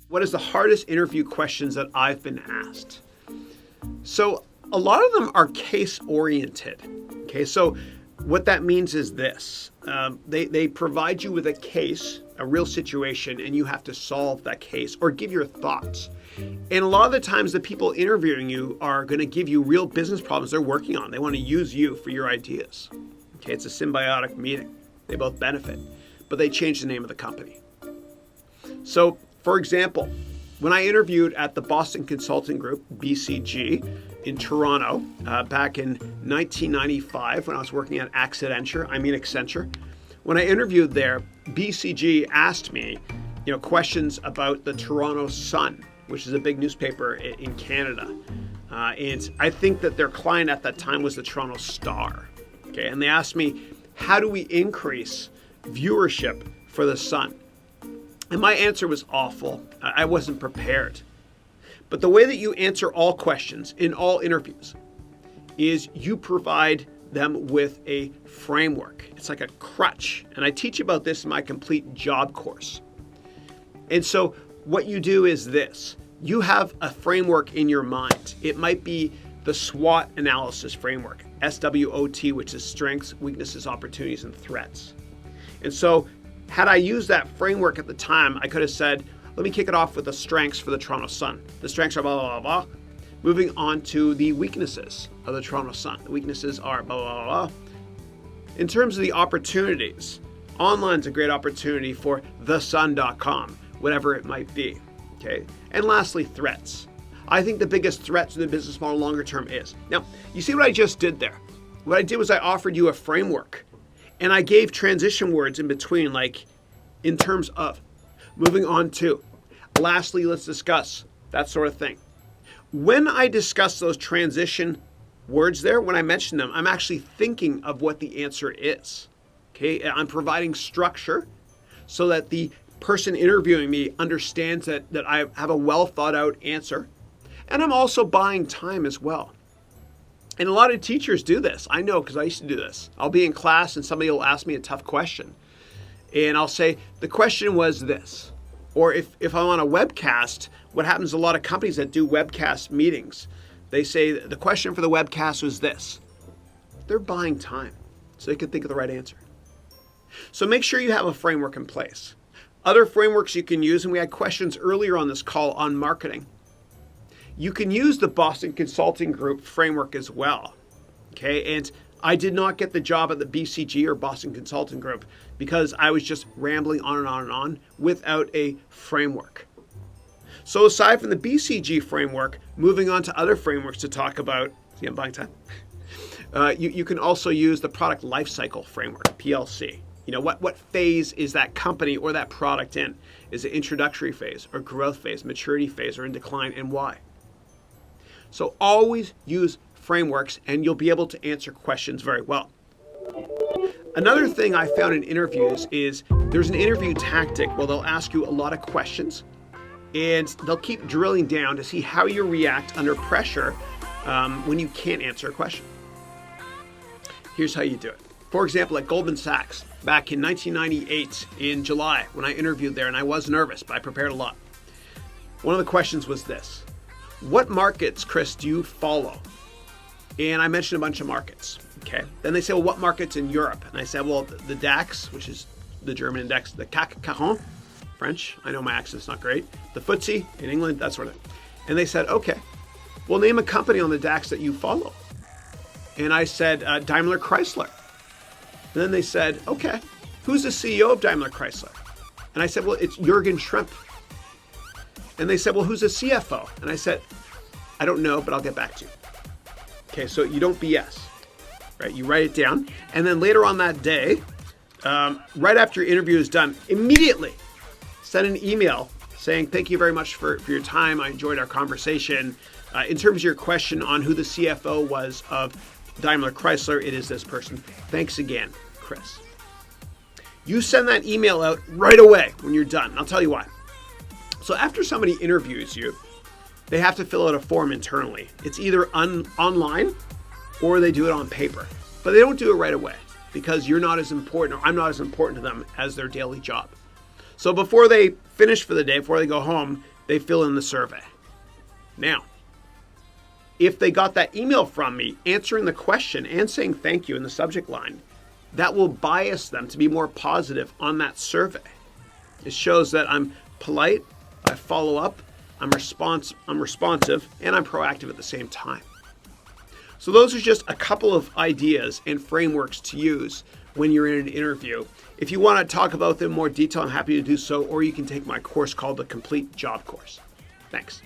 What is the hardest interview questions that I've been asked? So a lot of them are case oriented. Okay, so what that means is this. They provide you with a case, a real situation, and you have to solve that case or give your thoughts. And a lot of the times the people interviewing you are going to give you real business problems they're working on. They want to use you for your ideas. Okay, it's a symbiotic meeting. They both benefit, but they change the name of the company. So, for example, when I interviewed at the Boston Consulting Group, BCG, in Toronto back in 1995 when I was working at Accenture. When I interviewed there, BCG asked me, questions about the Toronto Sun, which is a big newspaper in Canada. And I think that their client at that time was the Toronto Star. Okay, and they asked me, how do we increase viewership for the Sun? And my answer was awful. I wasn't prepared. But the way that you answer all questions in all interviews is you provide them with a framework. It's like a crutch. And I teach about this in my complete job course. And so what you do is this. You have a framework in your mind. It might be the SWOT analysis framework, SWOT, which is strengths, weaknesses, opportunities, and threats. And so had I used that framework at the time, I could have said, let me kick it off with the strengths for the Toronto Sun. The strengths are blah, blah, blah, blah. Moving on to the weaknesses of the Toronto Sun. The weaknesses are blah, blah, blah, blah. In terms of the opportunities, online's a great opportunity for thesun.com, whatever it might be. Okay. And lastly, threats. I think the biggest threat to the business model longer term is. Now, you see what I just did there? What I did was I offered you a framework and I gave transition words in between, like in terms of. Moving on to, lastly, let's discuss, that sort of thing. When I discuss those transition words there, when I mention them, I'm actually thinking of what the answer is. Okay, I'm providing structure so that the person interviewing me understands that I have a well thought out answer. And I'm also buying time as well. And a lot of teachers do this. I know because I used to do this. I'll be in class and somebody will ask me a tough question. And I'll say, the question was this. Or if I'm on a webcast, what happens to a lot of companies that do webcast meetings, they say the question for the webcast was this. They're buying time so they can think of the right answer. So make sure you have a framework in place. Other frameworks you can use, and we had questions earlier on this call on marketing. You can use the Boston Consulting Group framework as well. Okay, and I did not get the job at the BCG or Boston Consulting Group because I was just rambling on and on and on without a framework. So aside from the BCG framework, moving on to other frameworks to talk about, see, I'm buying time. You can also use the product lifecycle framework, PLC. What phase is that company or that product in? Is it introductory phase or growth phase, maturity phase, or in decline, and why? So always use frameworks and you'll be able to answer questions very well. Another thing I found in interviews is there's an interview tactic where they'll ask you a lot of questions and they'll keep drilling down to see how you react under pressure when you can't answer a question. Here's how you do it. For example, at Goldman Sachs, back in 1998 in July, when I interviewed there, and I was nervous, but I prepared a lot. One of the questions was this. What markets, Chris, do you follow? And I mentioned a bunch of markets. Okay. Then they say, well, what markets in Europe? And I said, well, the DAX, which is the German index, the CAC 40, French. I know my accent's not great. The FTSE in England, that sort of thing. And they said, okay, well, name a company on the DAX that you follow. And I said, Daimler Chrysler. And then they said, okay, who's the CEO of Daimler Chrysler? And I said, well, it's Jürgen Schrempf. And they said, well, who's the CFO? And I said, I don't know, but I'll get back to you. Okay, so you don't BS, right? You write it down. And then later on that day, right after your interview is done, immediately send an email saying, thank you very much for your time. I enjoyed our conversation. In terms of your question on who the CFO was of Daimler Chrysler, it is this person. Thanks again, Chris. You send that email out right away when you're done. I'll tell you why. So after somebody interviews you, they have to fill out a form internally. It's either online or they do it on paper. But they don't do it right away because you're not as important, or I'm not as important to them as their daily job. So before they finish for the day, before they go home, they fill in the survey. Now, if they got that email from me answering the question and saying thank you in the subject line, that will bias them to be more positive on that survey. It shows that I'm polite, I follow up, I'm responsive, and I'm proactive at the same time. So those are just a couple of ideas and frameworks to use when you're in an interview. If you want to talk about them in more detail, I'm happy to do so, or you can take my course called the Complete Job Course. Thanks.